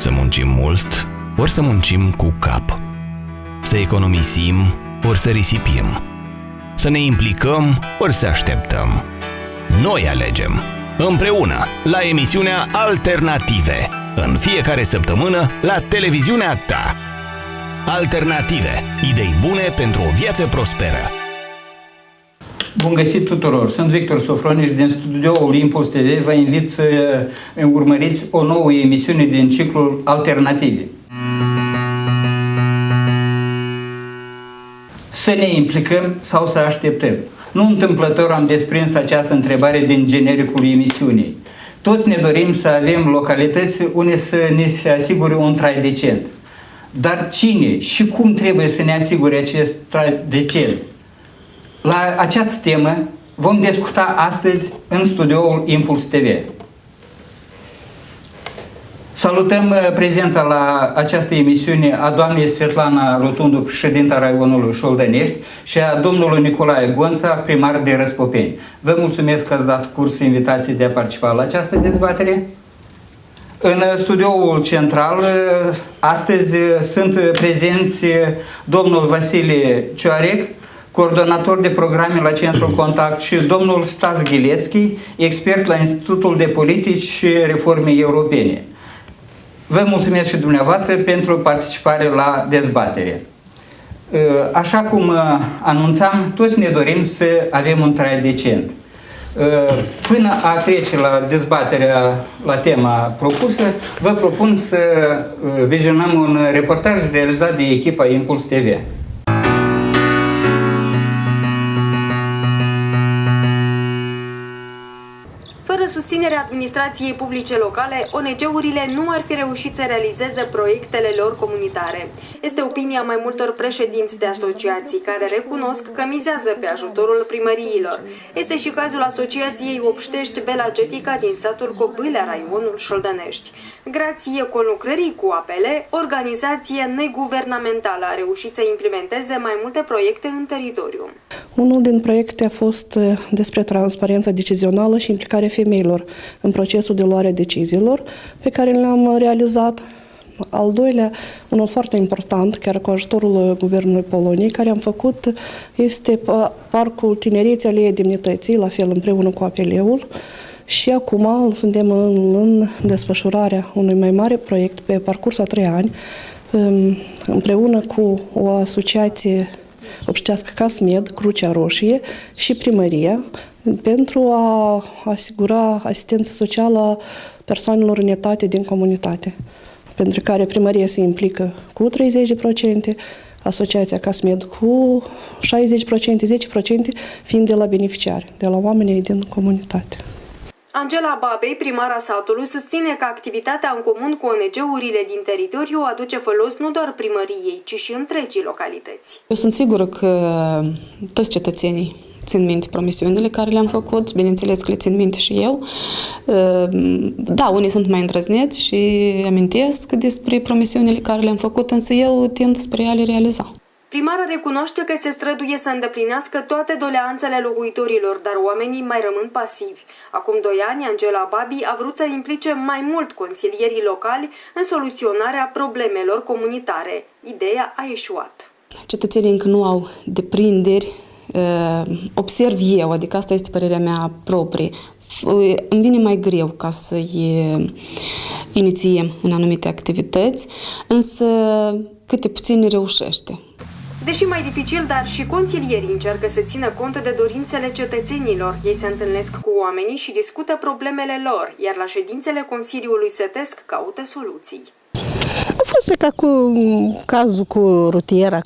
Să muncim mult, ori să muncim cu cap. Să economisim, ori să risipim. Să ne implicăm, ori să așteptăm. Noi alegem, împreună, la emisiunea Alternative, în fiecare săptămână la televiziunea ta. Alternative, idei bune pentru o viață prosperă. Bun găsit tuturor! Sunt Victor Sofroniș din studioul Impuls TV. Vă invit să urmăriți o nouă emisiune din ciclul Alternative. Să ne implicăm sau să așteptăm? Nu întâmplător am desprins această întrebare din genericul emisiunii. Toți ne dorim să avem localități unde să ne se asigure un trai decent. Dar cine și cum trebuie să ne asigure acest trai decent? La această temă vom discuta astăzi în studioul Impuls TV. Salutăm prezența la această emisiune a doamnei Svetlana Rotundu, președinta raionului Șoldănești, și a domnului Nicolae Gonța, primar de Răspopeni. Vă mulțumesc că ați dat curs invitației de a participa la această dezbatere. În studioul central, astăzi sunt prezenți domnul Vasile Cioarec, coordonator de programe la Centrul Contact, și domnul Stas Ghilețchi, expert la Institutul de Politici și Reforme Europene. Vă mulțumesc și dumneavoastră pentru participare la dezbatere. Așa cum anunțam, toți ne dorim să avem un trai decent. Până a trece la dezbaterea la tema propusă, vă propun să vizionăm un reportaj realizat de echipa Impuls TV. Fără susținerea administrației publice locale, ONG-urile nu ar fi reușit să realizeze proiectele lor comunitare. Este opinia mai multor președinți de asociații care recunosc că mizează pe ajutorul primăriilor. Este și cazul asociației Obștești Belagetica din satul Cobâlea, raionul Șoldănești. Grație conlucrării cu apele, organizație neguvernamentală a reușit să implementeze mai multe proiecte în teritoriu. Unul din proiecte a fost despre transparența decizională și implicarea femeilor în procesul de luare a deciziilor, pe care le-am realizat. Al doilea, unul foarte important, chiar cu ajutorul Guvernului Poloniei, care am făcut, este Parcul Tinereții Aleea Demnității, la fel împreună cu APL-ul. Și acum suntem în desfășurarea unui mai mare proiect pe parcurs a 3 ani, împreună cu o asociație obștească Casmed, Crucea Roșie și primăria, pentru a asigura asistență socială persoanelor în etate din comunitate, pentru care primăria se implică cu 30%, asociația Casmed cu 60%, 10% fiind de la beneficiari, de la oamenii din comunitate. Angela Babei, primara satului, susține că activitatea în comun cu ONG-urile din teritoriu aduce folos nu doar primăriei, ci și întregii localități. Eu sunt sigură că toți cetățenii țin minte promisiunile care le-am făcut, bineînțeles că le țin minte și eu. Da, unii sunt mai îndrăzneți și amintesc despre promisiunile care le-am făcut, însă eu tind spre a le realiza. Primara recunoaște că se străduie să îndeplinească toate doleanțele locuitorilor, dar oamenii mai rămân pasivi. Acum 2 ani, Angela Babi a vrut să implice mai mult consilierii locali în soluționarea problemelor comunitare. Ideea a eșuat. Cetățenii încă nu au deprinderi, observ eu, adică asta este părerea mea proprie. Îmi vine mai greu ca să-i inițiem în anumite activități, însă câte puțin reușește. Deși mai dificil, dar și consilierii încearcă să țină cont de dorințele cetățenilor. Ei se întâlnesc cu oamenii și discută problemele lor, iar la ședințele Consiliului Sătesc caută soluții. A fost ca cu cazul cu rutiera,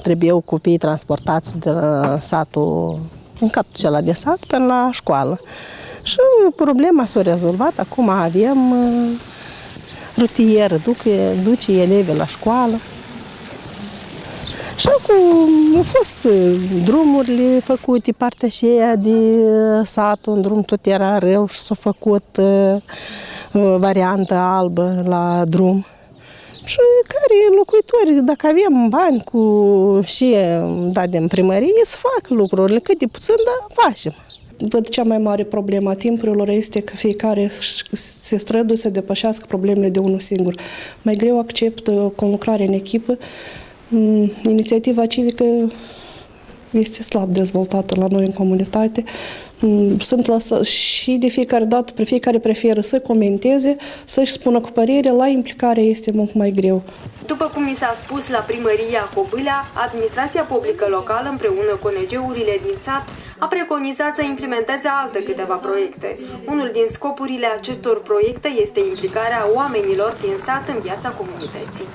trebuiau copiii transportați de la satul, în capul acela de sat, până la școală. Și problema s-a rezolvat, acum avem rutieră, duce elevii la școală. Și acum au fost drumurile făcute, partea aceea de satul, în drum tot era rău și s-a făcut variantă albă la drum. Și care locuitori, dacă avem bani și dat din primărie, să facă lucrurile, cât de puțin, dar facem. văd cea mai mare problemă a timpurilor este că fiecare se străduie să depășească problemele de unul singur. Mai greu acceptă conlucrarea în echipă. Inițiativa civică este slab dezvoltată la noi în comunitate. Și de fiecare dată, fiecare preferă să comenteze, să-și spună cu părere, la implicare este mult mai greu. După cum mi s-a spus la primăria Cobâlea, administrația publică locală împreună cu ONG-urile din sat a preconizat să implementeze alte câteva proiecte. Unul din scopurile acestor proiecte este implicarea oamenilor din sat în viața comunității.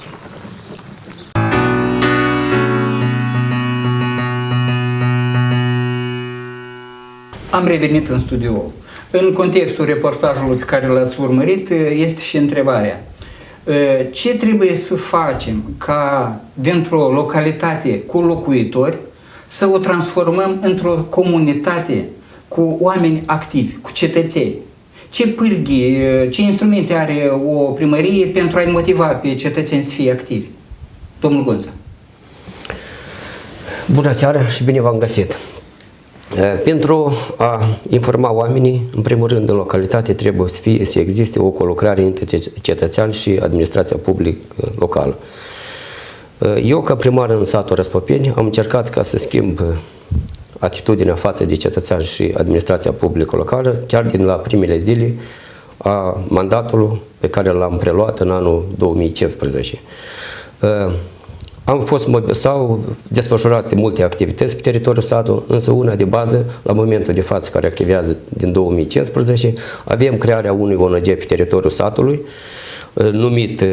Am revenit în studio. În contextul reportajului pe care l-ați urmărit, este și întrebarea. Ce trebuie să facem ca dintr-o localitate cu locuitori să o transformăm într-o comunitate cu oameni activi, cu cetățeni? Ce pârghii, ce instrumente are o primărie pentru a-i motiva pe cetățeni să fie activi? Domnul Gonța. Bună seara și bine v-am găsit! Pentru a informa oamenii, în primul rând, în localitate trebuie să existe o colucrare între cetățean și administrația publică locală. Eu, ca primar în satul Răspopeni, am încercat ca să schimb atitudinea față de cetățean și administrația publică locală, chiar din la primele zile a mandatului pe care l-am preluat în anul 2015. S-au desfășurat multe activități pe teritoriul satului, însă una de bază, la momentul de față, care activează din 2015, avem crearea unui ONG pe teritoriul satului, numit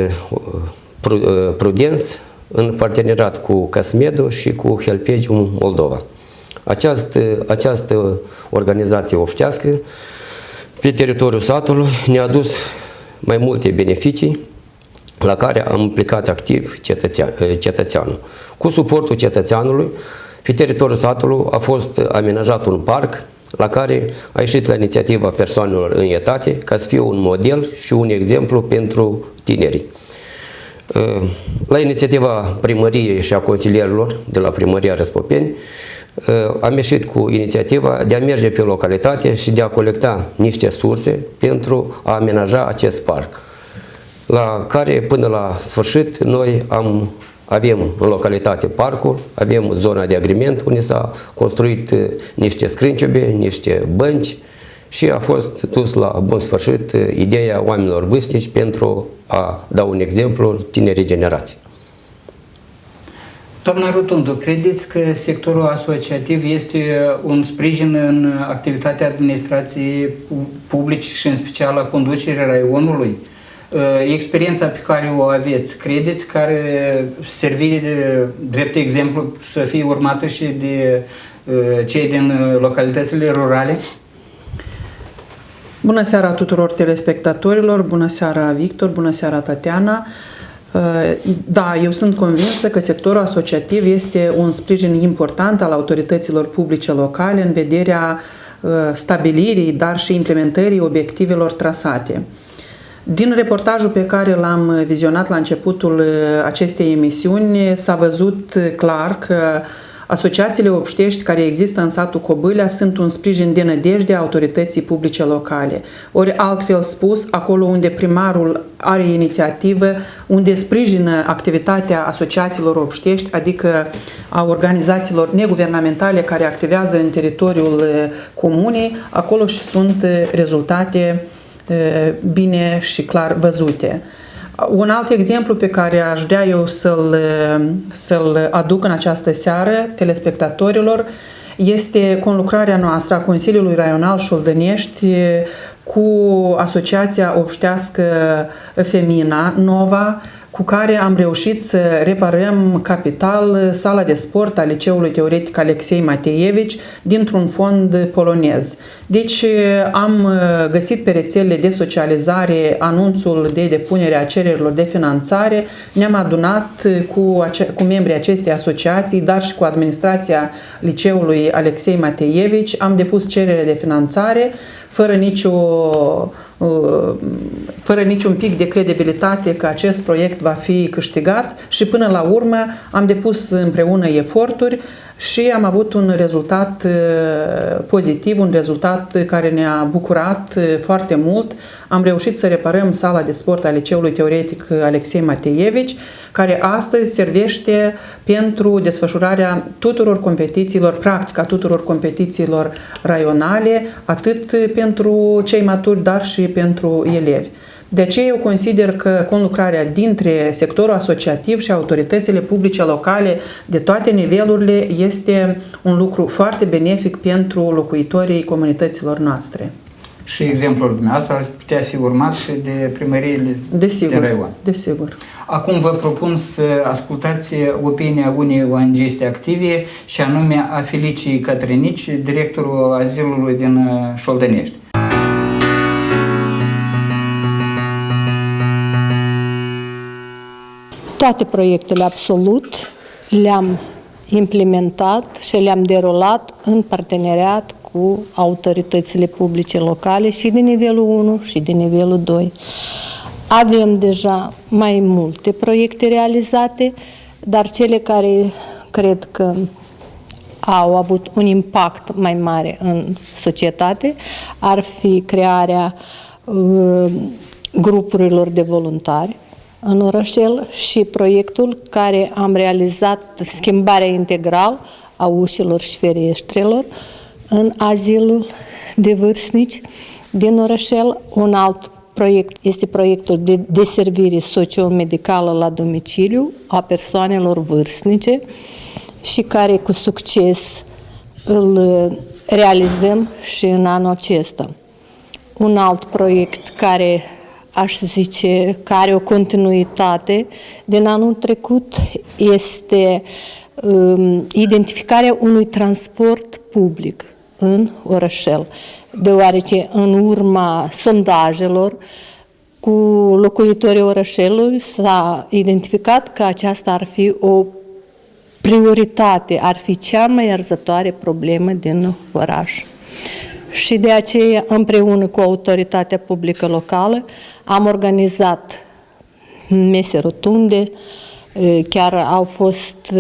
Prudens, în parteneriat cu Casmedo și cu Helpegium Moldova. Această organizație obștească pe teritoriul satului ne-a adus mai multe beneficii la care am implicat activ cetățeanul. Cu suportul cetățeanului, pe teritoriul satului a fost amenajat un parc la care a ieșit la inițiativa persoanelor în etate ca să fie un model și un exemplu pentru tinerii. La inițiativa primăriei și a consilierilor de la primăria Răspopeni am ieșit cu inițiativa de a merge pe localitate și de a colecta niște surse pentru a amenaja acest parc, la care până la sfârșit noi avem în localitate parcul, avem zona de agrement unde s-a construit niște scrânciube, niște bănci și a fost dus la bun sfârșit ideea oamenilor vârstnici pentru a da un exemplu tinerii generații. Doamna Rotundu, credeți că sectorul asociativ este un sprijin în activitatea administrației publice și în special a conducerii raionului? Experiența pe care o aveți, credeți că are servi de drept exemplu să fie urmată și de cei din localitățile rurale? Bună seara tuturor telespectatorilor, bună seara Victor, bună seara Tatiana. Da, eu sunt convinsă că sectorul asociativ este un sprijin important al autorităților publice locale în vederea stabilirii, dar și implementării obiectivelor trasate. Din reportajul pe care l-am vizionat la începutul acestei emisiuni s-a văzut clar că asociațiile obștești care există în satul Cobâlea sunt un sprijin de nădejde a autorității publice locale. Ori altfel spus, acolo unde primarul are inițiativă, unde sprijină activitatea asociațiilor obștești, adică a organizațiilor neguvernamentale care activează în teritoriul comunei, acolo și sunt rezultate bine și clar văzute. Un alt exemplu pe care aș vrea eu să-l aduc în această seară telespectatorilor este conlucrarea noastră a Consiliului Raional Șoldănești cu Asociația Obștească Femina Nova, cu care am reușit să reparăm capital sala de sport a Liceului Teoretic Alexei Mateevici dintr-un fond polonez. Deci am găsit pe rețelele de socializare anunțul de depunere a cererilor de finanțare, ne-am adunat cu membrii acestei asociații, dar și cu administrația Liceului Alexei Mateevici, am depus cerere de finanțare fără niciun pic de credibilitate că acest proiect va fi câștigat și până la urmă am depus împreună eforturi și am avut un rezultat pozitiv, un rezultat care ne-a bucurat foarte mult. Am reușit să reparăm sala de sport a Liceului Teoretic Alexei Mateievici, care astăzi servește pentru desfășurarea tuturor competițiilor, practica tuturor competițiilor raionale, atât pentru cei maturi, dar și pentru elevi. De aceea eu consider că conlucrarea dintre sectorul asociativ și autoritățile publice locale de toate nivelurile este un lucru foarte benefic pentru locuitorii comunităților noastre. Și exemplul dumneavoastră ar putea fi urmat și de primăriile de raion. Desigur. Acum vă propun să ascultați opinia unei ONG-iste active și anume a Felicii Catrinici, directorul azilului din Șoldănești. Toate proiectele absolut le-am implementat și le-am derulat în parteneriat cu autoritățile publice locale și de nivelul 1 și de nivelul 2. Avem deja mai multe proiecte realizate, dar cele care cred că au avut un impact mai mare în societate ar fi crearea grupurilor de voluntari în orășel și proiectul care am realizat schimbarea integrală a ușilor și ferestrelor în azilul de vârstnici din orășel. Un alt proiect este proiectul de deservire socio-medicală la domiciliu a persoanelor vârstnice și care cu succes îl realizăm și în anul acesta. Un alt proiect care aș zice că are o continuitate din anul trecut este identificarea unui transport public în orășel, deoarece în urma sondajelor cu locuitorii orășelului s-a identificat că aceasta ar fi o prioritate, ar fi cea mai arzătoare problemă din oraș. Și de aceea, împreună cu autoritatea publică locală, am organizat mese rotunde, chiar au fost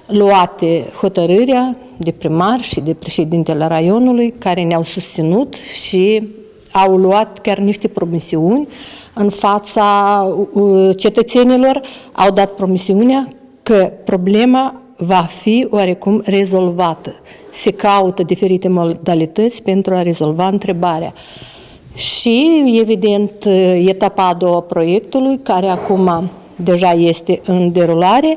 luate hotărârea de primar și de președintele raionului, care ne-au susținut și au luat chiar niște promisiuni în fața cetățenilor, au dat promisiunea că problema va fi oarecum rezolvată. Se caută diferite modalități pentru a rezolva întrebarea. Și, evident, etapa a doua a proiectului, care acum deja este în derulare,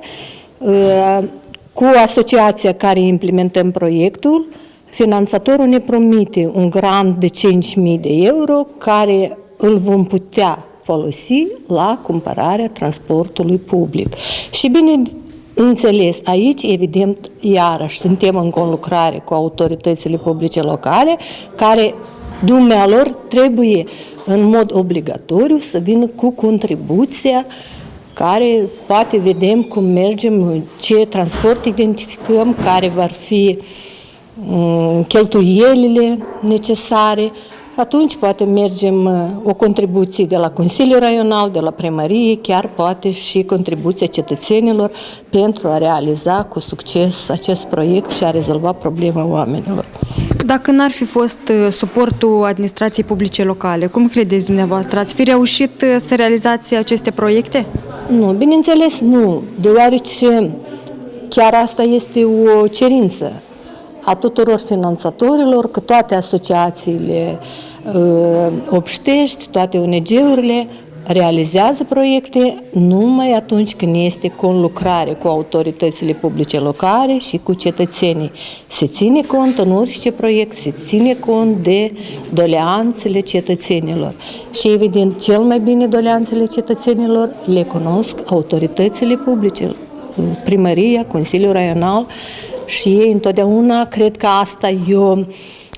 cu asociația care implementăm proiectul, finanțatorul ne promite un grant de 5.000 de euro care îl vom putea folosi la cumpărarea transportului public. Și bine înțeles, aici, evident, iarăși, suntem în conlucrare cu autoritățile publice locale, care, dumnealor, trebuie în mod obligatoriu să vină cu contribuția care poate vedem cum mergem, ce transport identificăm, care vor fi cheltuielile necesare. Atunci poate mergem o contribuție de la Consiliul Raional, de la primărie, chiar poate și contribuția cetățenilor pentru a realiza cu succes acest proiect și a rezolva problema oamenilor. Dacă n-ar fi fost suportul administrației publice locale, cum credeți dumneavoastră? Ați fi reușit să realizați aceste proiecte? Nu, bineînțeles nu, deoarece chiar asta este o cerință a tuturor finanțatorilor, că toate asociațiile obștești, toate ONG-urile realizează proiecte numai atunci când este conlucrare cu autoritățile publice locale și cu cetățenii. Se ține cont în orice proiect, se ține cont de doleanțele cetățenilor. Și evident, cel mai bine doleanțele cetățenilor le cunosc autoritățile publice, primăria, Consiliul Raional, și ei întotdeauna cred că asta e o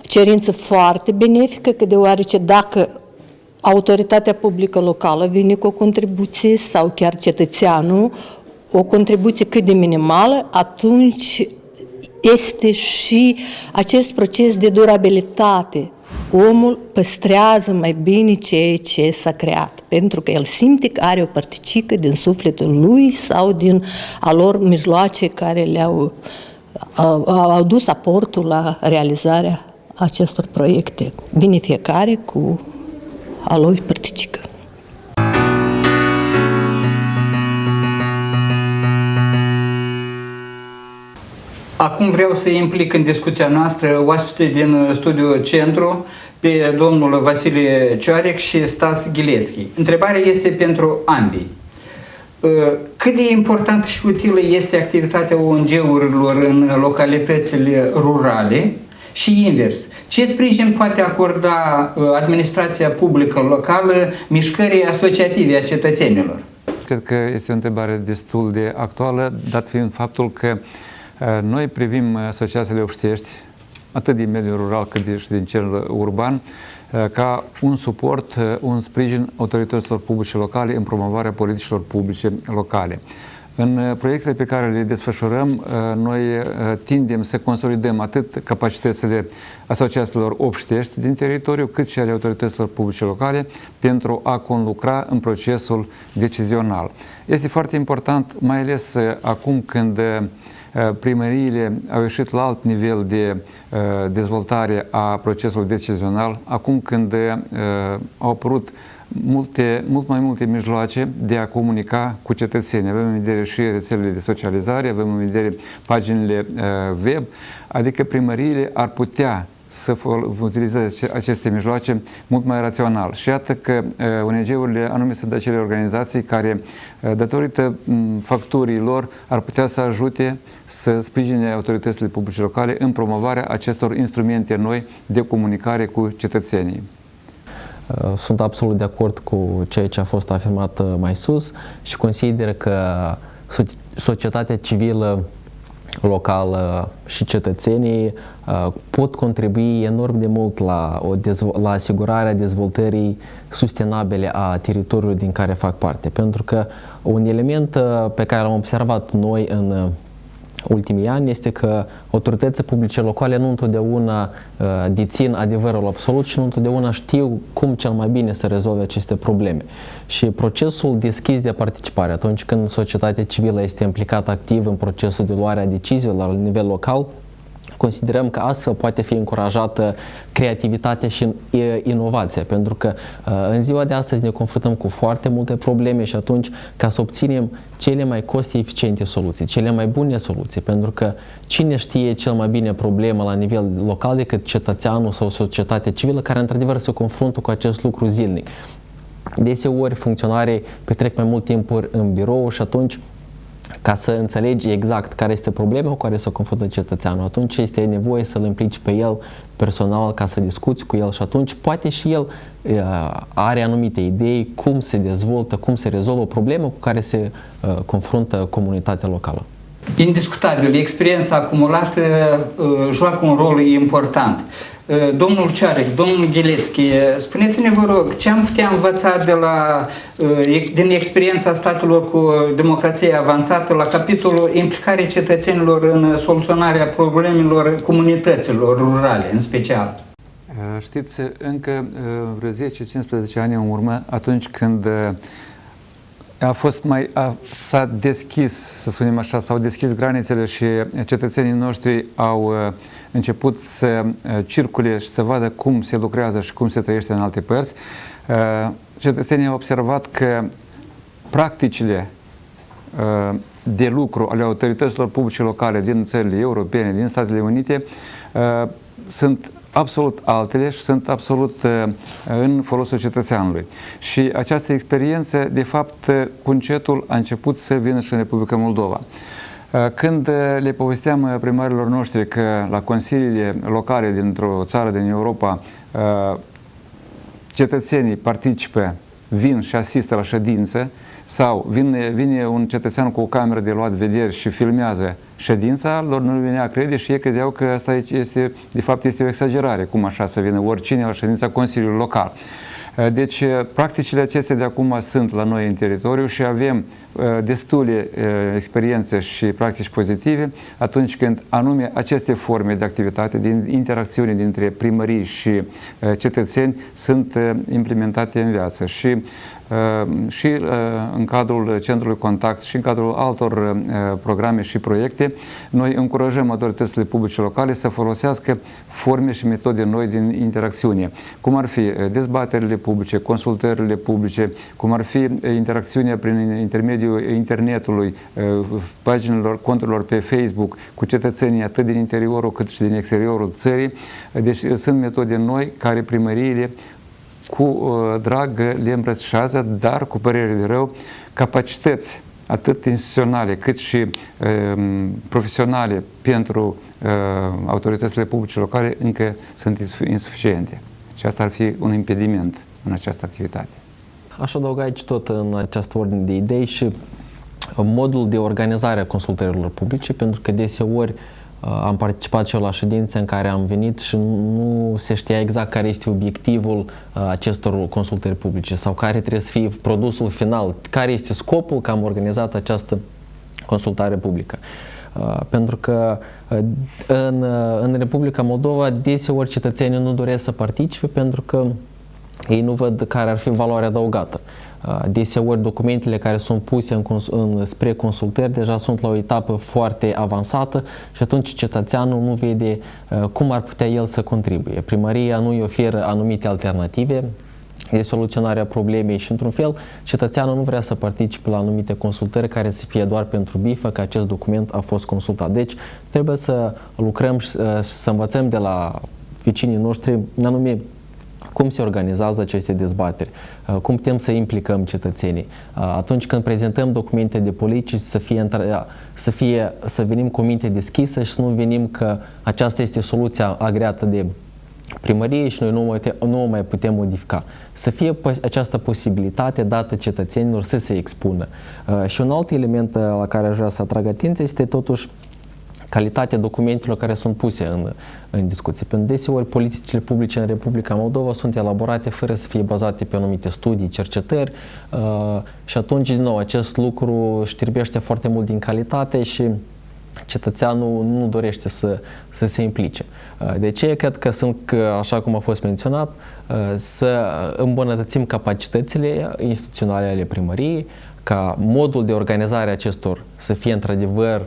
cerință foarte benefică, că deoarece dacă autoritatea publică locală vine cu o contribuție sau chiar cetățeanul, o contribuție cât de minimală, atunci este și acest proces de durabilitate. Omul păstrează mai bine ceea ce s-a creat, pentru că el simte că are o părticică din sufletul lui sau din a lor mijloace care le-au au adus aportul la realizarea acestor proiecte. Vine fiecare cu a lui părticică. Acum vreau să implic în discuția noastră oaspeții din Studio Centru, pe domnul Vasile Cioarec și Stas Ghileschi. Întrebarea este pentru ambii. Cât de importantă și utilă este activitatea ONG-urilor în localitățile rurale și invers? Ce sprijin poate acorda administrația publică locală mișcării asociative a cetățenilor? Cred că este o întrebare destul de actuală, dat fiind faptul că noi privim asociațiile obștești, atât din mediul rural cât și din cel urban, ca un suport, un sprijin autorităților publice locale în promovarea politicilor publice locale. În proiectele pe care le desfășurăm, noi tindem să consolidăm atât capacitățile asociațiilor obștești din teritoriu, cât și ale autorităților publice locale pentru a conlucra în procesul decizional. Este foarte important, mai ales acum când primăriile au ieșit la alt nivel de dezvoltare a procesului decizional, acum când au apărut mult mai multe mijloace de a comunica cu cetățenii. Avem în vedere și rețelele de socializare, avem în vedere paginile web, adică primăriile ar putea să utilizeze aceste mijloace mult mai rațional. Și iată că ONG-urile anume sunt acele organizații care, datorită facturii lor, ar putea să ajute să sprijine autoritățile publice locale în promovarea acestor instrumente noi de comunicare cu cetățenii. Sunt absolut de acord cu ceea ce a fost afirmat mai sus și consider că societatea civilă locală și cetățenii pot contribui enorm de mult la asigurarea dezvoltării sustenabile a teritoriului din care fac parte. Pentru că un element pe care l-am observat noi în ultimii ani este că autoritățile publice locale nu întotdeauna dețin adevărul absolut și nu întotdeauna știu cum cel mai bine să rezolve aceste probleme. Și procesul deschis de participare, atunci când societatea civilă este implicată activ în procesul de luare a deciziilor la nivel local, considerăm că astfel poate fi încurajată creativitatea și inovația, pentru că în ziua de astăzi ne confruntăm cu foarte multe probleme și atunci, ca să obținem cele mai cost-eficiente soluții, cele mai bune soluții, pentru că cine știe cel mai bine problema la nivel local decât cetățeanul sau societatea civilă care într-adevăr se confruntă cu acest lucru zilnic. Deseori funcționarii petrec mai mult timp în birou și atunci, ca să înțelegi exact care este problema cu care se confruntă cetățeanul, atunci este nevoie să-l implici pe el personal ca să discuți cu el și atunci poate și el are anumite idei cum se dezvoltă, cum se rezolvă o problemă cu care se confruntă comunitatea locală. Indiscutabil, experiența acumulată joacă un rol important. Domnul Cioarec, domnul Ghileschi, spuneți-ne, vă rog, ce am putea învăța din experiența statelor cu democrație avansată la capitolul implicării cetățenilor în soluționarea problemelor comunităților rurale, în special? Știți, încă vreo 10-15 ani în urmă, atunci când s-a deschis, să spunem așa, s-au deschis granițele și cetățenii noștri au început să circule și să vadă cum se lucrează și cum se trăiește în alte părți. Cetățenii au observat că practicile de lucru ale autorităților publice locale din țările europene, din Statele Unite, sunt absolut altele și sunt absolut în folosul cetățeanului. Și această experiență, de fapt, cu încetul a început să vină și în Republica Moldova. Când le povesteam primarilor noștri că la consiliile locale dintr-o țară din Europa cetățenii participă, vin și asistă la ședință, sau vine un cetățean cu o cameră de luat vederi și filmează ședința, lor nu venea a crede și ei credeau că asta este, de fapt, este o exagerare. Cum așa să vină oricine la ședința Consiliului Local? Deci, practicile acestea de acum sunt la noi în teritoriu și avem destule experiențe și practici pozitive atunci când anume aceste forme de activitate, din interacțiune dintre primării și cetățeni sunt implementate în viață. Și și în cadrul Centrului Contact și în cadrul altor programe și proiecte, noi încurajăm autoritățile publice locale să folosească forme și metode noi din interacțiune, cum ar fi dezbaterile publice, consultările publice, cum ar fi interacțiunea prin intermediul internetului, paginilor, conturilor pe Facebook cu cetățenii atât din interiorul cât și din exteriorul țării. Deci sunt metode noi care primăriile cu drag le îmbrățișează, dar cu părere de rău, capacități atât instituționale cât și profesionale pentru autoritățile publice locale încă sunt insuficiente. Și asta ar fi un impediment în această activitate. Aș adăuga aici tot în această ordine de idei și modul de organizare a consultărilor publice, pentru că deseori am participat și eu la ședințe în care am venit și nu se știa exact care este obiectivul acestor consultări publice sau care trebuie să fie produsul final, care este scopul că am organizat această consultare publică. Pentru că în Republica Moldova deseori cetățenii nu doresc să participe pentru că ei nu văd care ar fi valoarea adăugată. Deseori documentele care sunt puse spre consultări deja sunt la o etapă foarte avansată și atunci cetățeanul nu vede cum ar putea el să contribuie. Primăria nu îi oferă anumite alternative de soluționare a problemei și, într-un fel, cetățeanul nu vrea să participe la anumite consultări care să fie doar pentru bifă că acest document a fost consultat. Deci trebuie să lucrăm și să învățăm de la vecinii noștri anume cum se organizează aceste dezbateri, cum putem să implicăm cetățenii. Atunci când prezentăm documente de politici, să venim cu o minte deschisă și să nu venim că aceasta este soluția agreată de primărie și noi nu o mai putem modifica. Să fie această posibilitate dată cetățenilor să se expună. Și un alt element la care aș vrea să atrag atenția este totuși calitatea documentelor care sunt puse în discuție. Pentru deseori politicile publice în Republica Moldova sunt elaborate fără să fie bazate pe anumite studii, cercetări și atunci, din nou, acest lucru știrbește foarte mult din calitate și cetățeanul nu dorește să se implice. De aceea cred că sunt, așa cum a fost menționat, să îmbunătățim capacitățile instituționale ale primăriei, ca modul de organizare a acestor să fie într-adevăr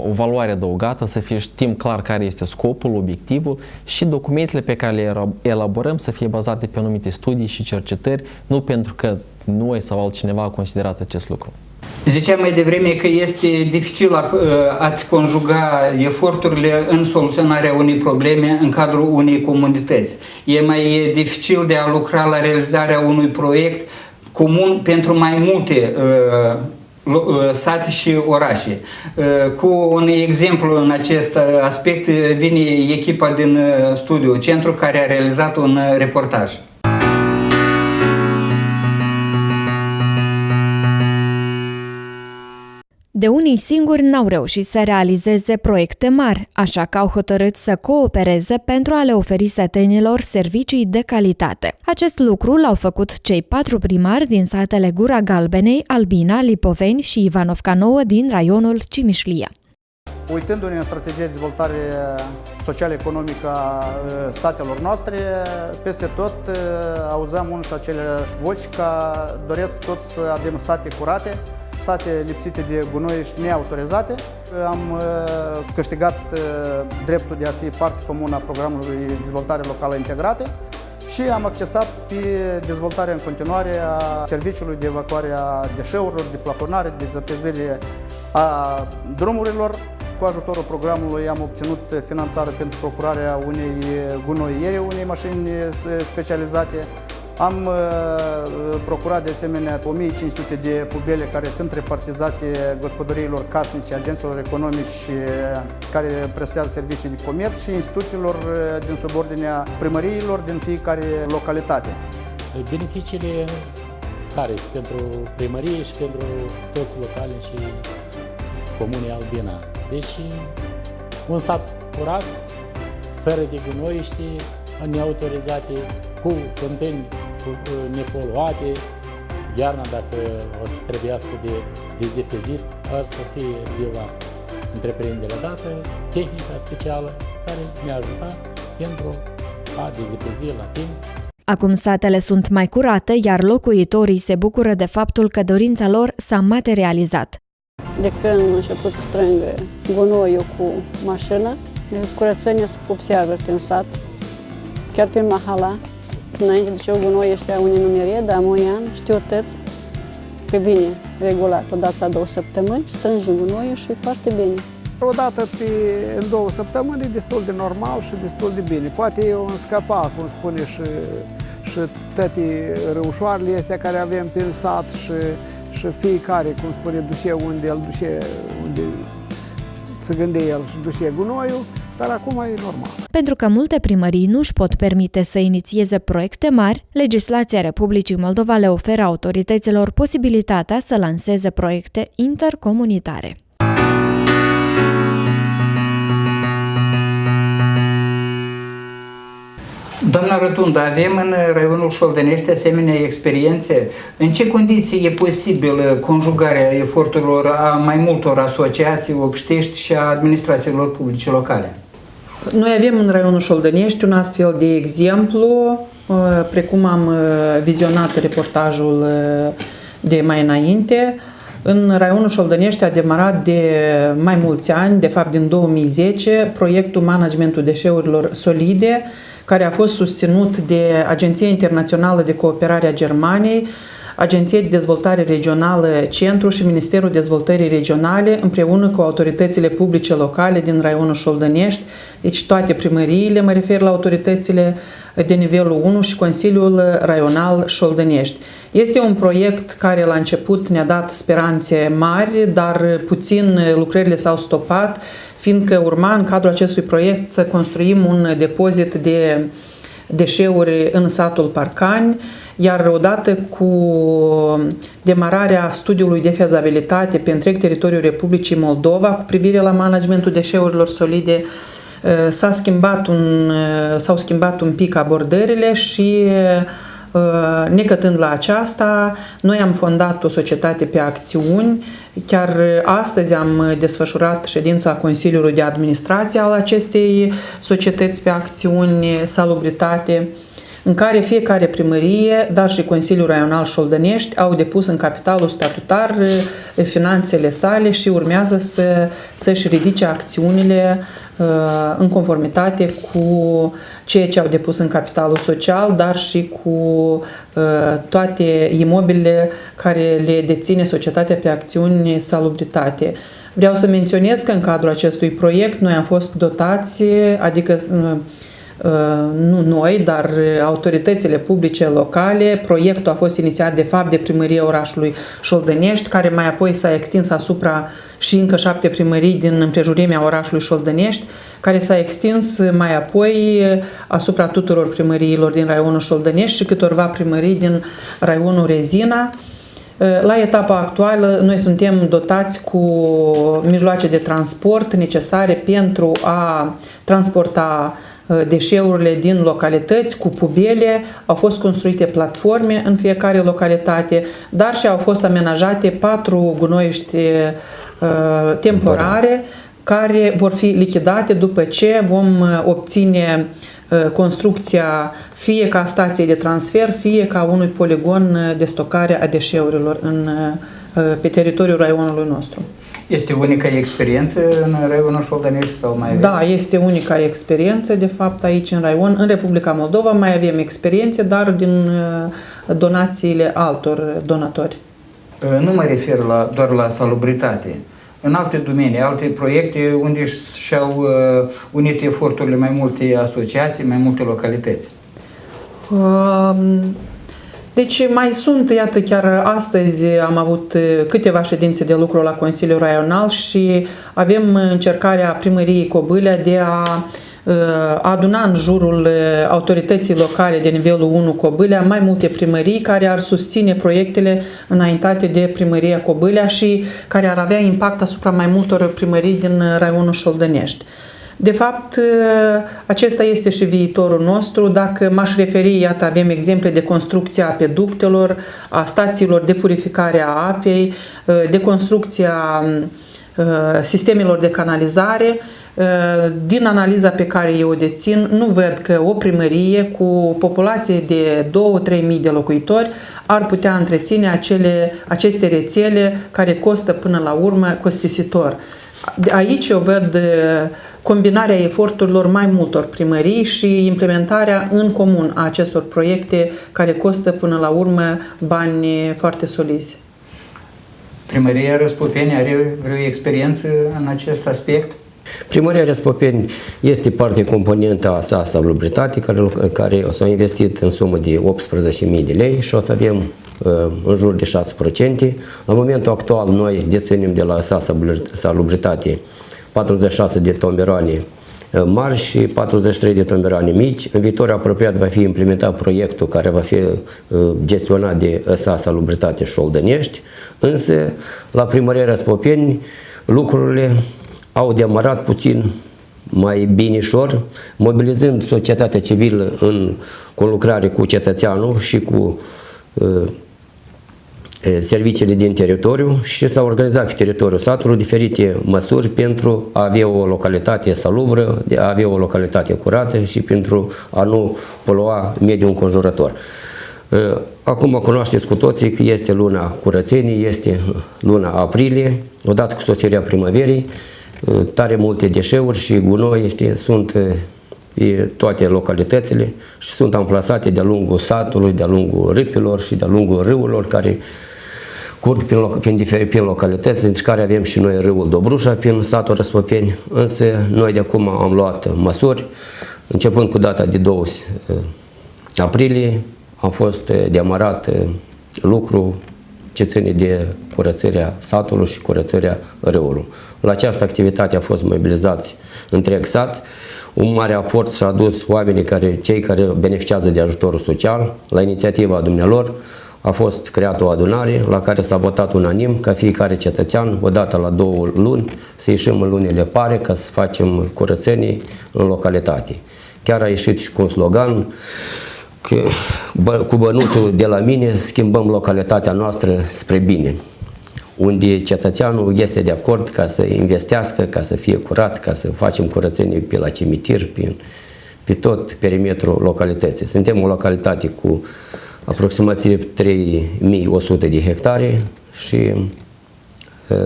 o valoare adăugată, să știm clar care este scopul, obiectivul și documentele pe care le elaborăm să fie bazate pe anumite studii și cercetări, nu pentru că noi sau altcineva a considerat acest lucru. Ziceam mai devreme că este dificil a-ți conjuga eforturile în soluționarea unei probleme în cadrul unei comunități. E mai dificil de a lucra la realizarea unui proiect comun pentru mai multe sate și orașe. Cu un exemplu în acest aspect vine echipa din studiu Centru care a realizat un reportaj. De unii singuri n-au reușit să realizeze proiecte mari, așa că au hotărât să coopereze pentru a le oferi sătenilor servicii de calitate. Acest lucru l-au făcut cei 4 primari din satele Gura Galbenei, Albina, Lipoveni și Ivanovca Nouă din raionul Cimișlia. Uitându-ne în strategia de dezvoltare social-economică a statelor noastre, peste tot auzăm unul și aceleași voci că doresc tot să avem sate curate, sate lipsite de gunoi și neautorizate. Am câștigat dreptul de a fi parte comună a programului de dezvoltare locală integrate și am accesat pe dezvoltarea în continuare a serviciului de evacuare a deșeurilor, de plafonare, de zăpezire a drumurilor. Cu ajutorul programului am obținut finanțare pentru procurarea unei gunoiere, unei mașini specializate. Am procurat de asemenea 1500 de pubele care sunt repartizate gospodăriilor casnice, agenților economici care prestează servicii de comerț și instituțiilor din subordinea primăriilor din fiecare localitate. Beneficiile care sunt pentru primărie și pentru toți localii și comune Albina. Deci un sat curat, fără de gunoiște, neautorizate, cu fântâni nepoluate, iarna dacă o să trebuiască de dezepezit, ar să fie de la întreprinderea dată, tehnica specială care ne-a ajutat pentru a dezepezi la timp. Acum satele sunt mai curate, iar locuitorii se bucură de faptul că dorința lor s-a materializat. De când a început să strângă gunoiul cu mașină, de curățenie se observă prin sat, chiar prin Mahala. Înainte de ce gunoi ăștia unii nu merie, dar moian, știu tăți că vine regulat, odată la 2 săptămâni, strânge gunoiul și e foarte bine. Odată în 2 săptămâni e destul de normal și destul de bine. Poate e un scăpa, cum spune, și toate râușoarele astea care avem prin sat și fiecare, cum spune, duce unde el duce, unde se gânde el și duce gunoiul, dar acum e normal. Pentru că multe primării nu își pot permite să inițieze proiecte mari, legislația Republicii Moldova le oferă autorităților posibilitatea să lanseze proiecte intercomunitare. Doamna Rotundă, avem în raionul Șoldănești asemenea experiențe. În ce condiții e posibil conjugarea eforturilor a mai multor asociații, obștești și a administrațiilor publice locale? Noi avem în raionul Șoldănești un astfel de exemplu, precum am vizionat reportajul de mai înainte. În raionul Șoldănești a demarat de mai mulți ani, de fapt din 2010, proiectul Managementul Deșeurilor Solide, care a fost susținut de Agenția Internațională de Cooperare a Germaniei, Agenția de Dezvoltare Regională Centru și Ministerul Dezvoltării Regionale, împreună cu autoritățile publice locale din raionul Șoldănești, deci toate primăriile, mă refer la autoritățile de nivelul 1 și Consiliul Raional Șoldănești. Este un proiect care la început ne-a dat speranțe mari, dar puțin lucrările s-au stopat, fiindcă urma în cadrul acestui proiect să construim un depozit de deșeuri în satul Parcani, iar odată cu demararea studiului de fezabilitate pe întreg teritoriul Republicii Moldova cu privire la managementul deșeurilor solide, s-au schimbat un pic abordările și necătând la aceasta, noi am fondat o societate pe acțiuni. Chiar astăzi am desfășurat ședința Consiliului de Administrație al acestei societăți pe acțiuni Salubritate, în care fiecare primărie, dar și Consiliul Raional Șoldănești au depus în capitalul statutar finanțele sale și urmează să-și ridice acțiunile în conformitate cu ceea ce au depus în capitalul social, dar și cu toate imobilele care le deține societatea pe acțiuni Salubritate. Vreau să menționez că în cadrul acestui proiect noi am fost dotați, adică nu noi, dar autoritățile publice locale. Proiectul a fost inițiat de fapt de primăria orașului Șoldănești, care mai apoi s-a extins asupra și încă 7 primării din împrejurimea orașului Șoldănești, care s-a extins mai apoi asupra tuturor primăriilor din raionul Șoldănești și câtorva primării din raionul Rezina. La etapa actuală, noi suntem dotați cu mijloace de transport necesare pentru a transporta deșeurile din localități cu pubele, au fost construite platforme în fiecare localitate, dar și au fost amenajate 4 gunoiești temporare care vor fi lichidate după ce vom obține construcția fie ca stație de transfer, fie ca unui poligon de stocare a deșeurilor pe teritoriul raionului nostru. Este unica experiență în raionul Șoldănești sau mai aveți? Da, este unica experiență, de fapt, aici în raion. În Republica Moldova mai avem experiențe, dar din donațiile altor donatori. Nu mă refer doar la salubritate. În alte domenii, alte proiecte unde și-au unit eforturile mai multe asociații, mai multe localități. Deci mai sunt, iată, chiar astăzi am avut câteva ședințe de lucru la Consiliul Raional și avem încercarea primăriei Cobâlea de a aduna în jurul autorității locale de nivelul 1 Cobâlea mai multe primării care ar susține proiectele înaintate de primăria Cobâlea și care ar avea impact asupra mai multor primării din raionul Șoldănești. De fapt, acesta este și viitorul nostru. Dacă m-aș referi, iată, avem exemple de construcția apeductelor, a stațiilor de purificare a apei, de construcția sistemelor de canalizare. Din analiza pe care eu o dețin, nu văd că o primărie cu populație de 2-3 mii de locuitori ar putea întreține aceste rețele care costă până la urmă costisitor. Aici eu văd combinarea eforturilor mai multor primării și implementarea în comun a acestor proiecte care costă până la urmă bani foarte solizi. Primăria Răspopeni are vreo experiență în acest aspect? Primăria Răspopeni este parte componentă a sa Salubritate, care o s-a investit în sumă de 18.000 de lei și o să avem în jur de 6%. La momentul actual noi deținem de la sa Salubritate 46 de tomberoane mari și 43 de tomberoane mici. În viitor apropiat va fi implementat proiectul care va fi gestionat de sa Salubritate Șoldănești, însă la Primăria Răspopeni lucrurile au demarat puțin mai binișor, mobilizând societatea civilă în conlucrare cu cetățeanul și cu serviciile din teritoriu și s-au organizat pe teritoriul satului diferite măsuri pentru a avea o localitate salubră, a avea o localitate curată și pentru a nu polua mediul înconjurător. Acum cunoașteți cu toții că este luna curățenii, este luna aprilie, odată cu sosirea primăverii, tare multe deșeuri și gunoi sunt pe toate localitățile și sunt amplasate de-a lungul satului, de-a lungul râpilor și de-a lungul râurilor care curg prin localități, dintre care avem și noi râul Dobrușa prin satul Răspopeni, însă noi de acum am luat măsuri, începând cu data de 2 aprilie, am fost demarat lucru ce ține de curățarea satului și curățarea râului. La această activitate a fost mobilizați întreg sat. Un mare aport și-a adus cei care beneficiază de ajutorul social. La inițiativa dumnealor a fost creată o adunare la care s-a votat unanim ca fiecare cetățean, odată la 2 luni, să ieșim în lunile pare ca să facem curățenii în localitate. Chiar a ieșit și cu un slogan că cu bănuțul de la mine schimbăm localitatea noastră spre bine, unde cetățeanul este de acord ca să investească, ca să fie curat, ca să facem curățenie pe la cimitir, pe tot perimetrul localității. Suntem o localitate cu aproximativ 3100 de hectare și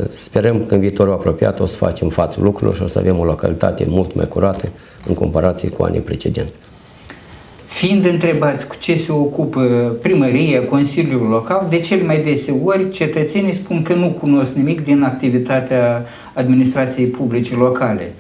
sperăm că în viitorul apropiat o să facem față lucrurilor și o să avem o localitate mult mai curată în comparație cu anii precedenți. Fiind întrebați cu ce se ocupă primăria, Consiliul Local, de cele mai deseori cetățenii spun că nu cunosc nimic din activitatea administrației publice locale.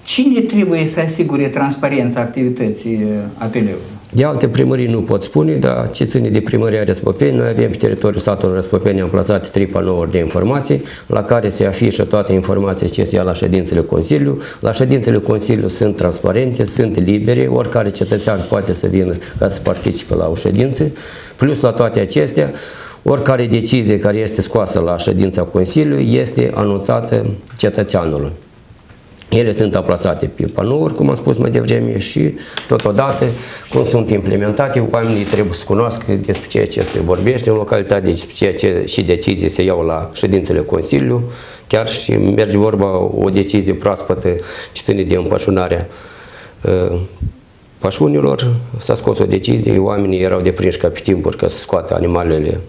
Cine trebuie să asigure transparența activității APL-ului? De alte primării nu pot spune, dar ce ține de Primăria Răspopeni, noi avem pe teritoriul satului Răspopeni amplasate 3 panouri de informații, la care se afișă toate informațiile ce se ia la ședințele Consiliului. La ședințele Consiliului sunt transparente, sunt libere, oricare cetățean poate să vină ca să participe la o ședință. Plus la toate acestea, oricare decizie care este scoasă la ședința Consiliului este anunțată cetățeanului. Ele sunt aplasate pe panouri, cum am spus mai devreme, și totodată, cum sunt implementate, oamenii trebuie să cunoască despre ceea ce se vorbește în localitate, despre ceea ce și decizii se iau la ședințele Consiliului, chiar și merge vorba o decizie proaspătă ce ține de împășunarea pășunilor. S-a scos o decizie, oamenii erau deprinși ca pe timpuri ca să scoată animalele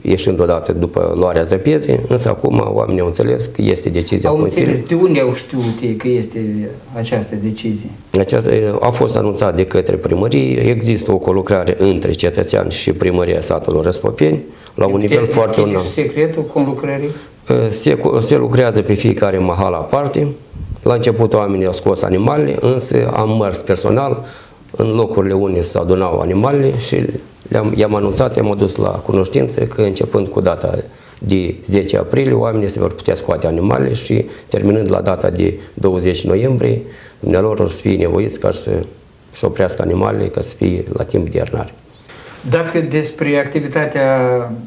ieșind odată după luarea zăpezii, însă acum oamenii au înțeles că este decizia Consiliului. De unde au știut că este această decizie? Aceasta a fost anunțat de către primărie, există o colucrare între cetățean și primăria satului Răspopeni, la un nivel foarte înalt. Secretul conlucrării? Se lucrează pe fiecare mahală aparte. La început oamenii au scos animalele, însă am mers personal în locurile unde se adunau animalele și i-am anunțat, i-am adus la cunoștință că începând cu data de 10 aprilie, oamenii se vor putea scoate animalele și terminând la data de 20 noiembrie, dumnealor o să fie nevoiți ca să-și oprească animalele ca să fie la timp de iernare. Dacă despre activitatea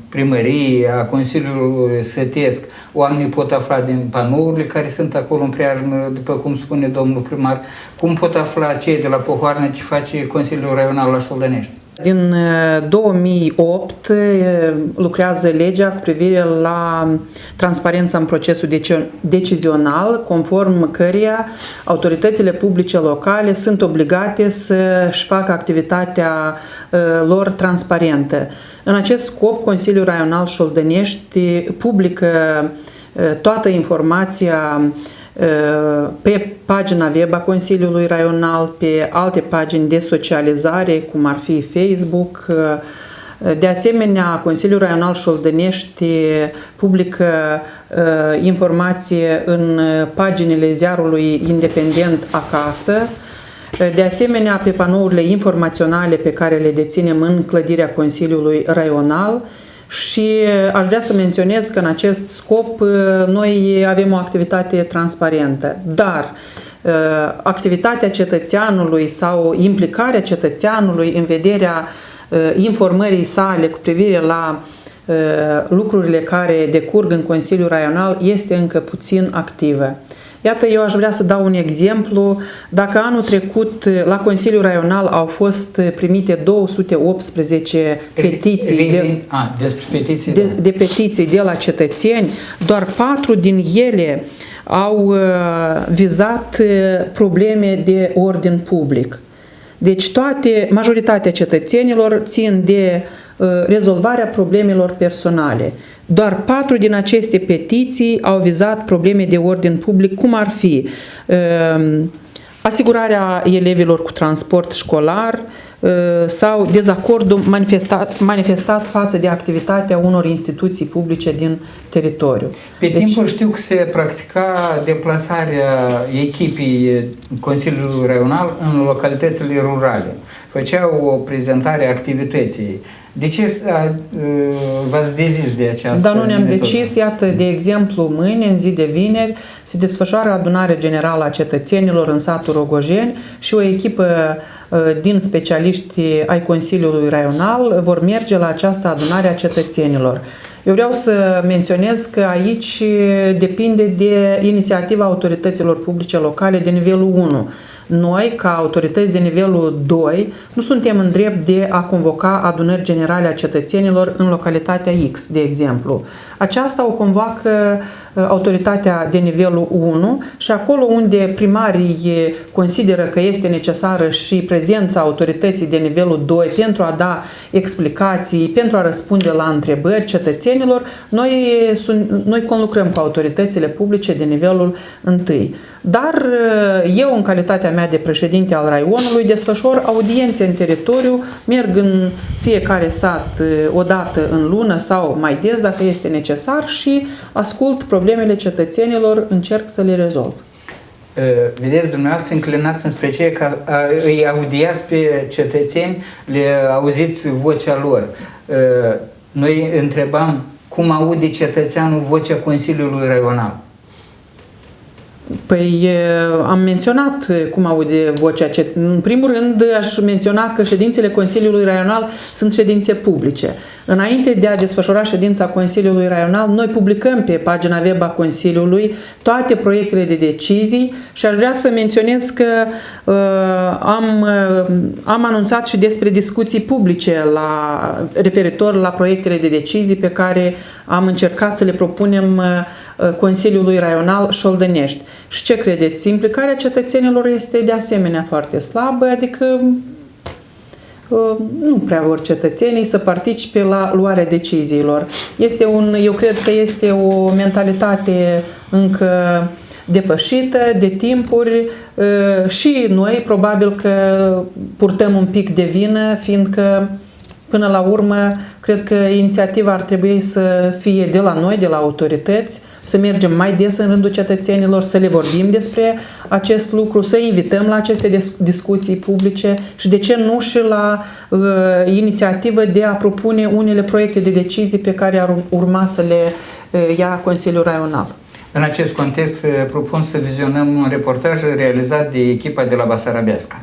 primăriei, a Consiliului Sătesc, oamenii pot afla din panourile care sunt acolo în preajmă, după cum spune domnul primar, cum pot afla cei de la Pohoarnă ce face Consiliul Raional la Șoldănești? Din 2008 lucrează legea cu privire la transparența în procesul decizional, conform căreia autoritățile publice locale sunt obligate să-și facă activitatea lor transparentă. În acest scop, Consiliul Raional Șoldănești publică toată informația pe pagina web a Consiliului Raional, pe alte pagini de socializare, cum ar fi Facebook. De asemenea, Consiliul Raional Șoldănești publică informație în paginile ziarului independent Acasă. De asemenea, pe panourile informaționale pe care le deținem în clădirea Consiliului Raional. Și aș vrea să menționez că în acest scop noi avem o activitate transparentă, dar activitatea cetățeanului sau implicarea cetățeanului în vederea informării sale cu privire la lucrurile care decurg în Consiliul Raional este încă puțin activă. Iată, eu aș vrea să dau un exemplu. Dacă anul trecut la Consiliul Raional au fost primite 218 petiții de petiții de la cetățeni, doar 4 din ele au vizat probleme de ordin public. Deci majoritatea cetățenilor țin de rezolvarea problemelor personale. Doar 4 din aceste petiții au vizat probleme de ordin public, cum ar fi asigurarea elevilor cu transport școlar sau dezacordul manifestat față de activitatea unor instituții publice din teritoriu. Pe timpul știu că se practica deplasarea echipii Consiliului Raional în localitățile rurale. Făceau o prezentare a activității. De ce v-ați dezis de această Dar nu ne-am metodă? decis, iată, de exemplu, mâine, în zi de vineri, se desfășoară adunare generală a cetățenilor în satul Rogojeni și o echipă din specialiști ai Consiliului Raional vor merge la această adunare a cetățenilor. Eu vreau să menționez că aici depinde de inițiativa autorităților publice locale de nivelul 1. Noi, ca autorități de nivelul 2, nu suntem în drept de a convoca adunări generale a cetățenilor în localitatea X, de exemplu. Aceasta o convoacă autoritatea de nivelul 1 și acolo unde primarii consideră că este necesară și prezența autorității de nivelul 2 pentru a da explicații, pentru a răspunde la întrebări cetățenilor, noi conlucrăm cu autoritățile publice de nivelul 1. Dar eu, în calitatea mea de președinte al raionului, desfășor audiențe în teritoriu, merg în fiecare sat o dată în lună sau mai des dacă este necesar și ascult problemele cetățenilor, încerc să le rezolv. Vedeți, dumneavoastră înclinați înspre ceea că îi audiați pe cetățeni, le auziți vocea lor. Noi întrebam cum aude cetățeanul vocea Consiliului Raional. Păi am menționat cum aude vocea cetățenilor. În primul rând aș menționa că ședințele Consiliului Raional sunt ședințe publice. Înainte de a desfășura ședința Consiliului Raional, noi publicăm pe pagina web a Consiliului toate proiectele de decizii și aș vrea să menționez că am anunțat și despre discuții publice referitor la proiectele de decizii pe care am încercat să le propunem Consiliului Raional Șoldănești. Și ce credeți? Implicarea cetățenilor este de asemenea foarte slabă, adică nu prea vor cetățenii să participe la luarea deciziilor. Eu cred că este o mentalitate încă depășită de timpuri și noi probabil că purtăm un pic de vină, fiindcă până la urmă cred că inițiativa ar trebui să fie de la noi, de la autorități, să mergem mai des în rândul cetățenilor, să le vorbim despre acest lucru, să invităm la aceste discuții publice și de ce nu și la inițiativă de a propune unele proiecte de decizii pe care ar urma să le ia Consiliul Raional. În acest context propun să vizionăm un reportaj realizat de echipa de la Basarabeasca.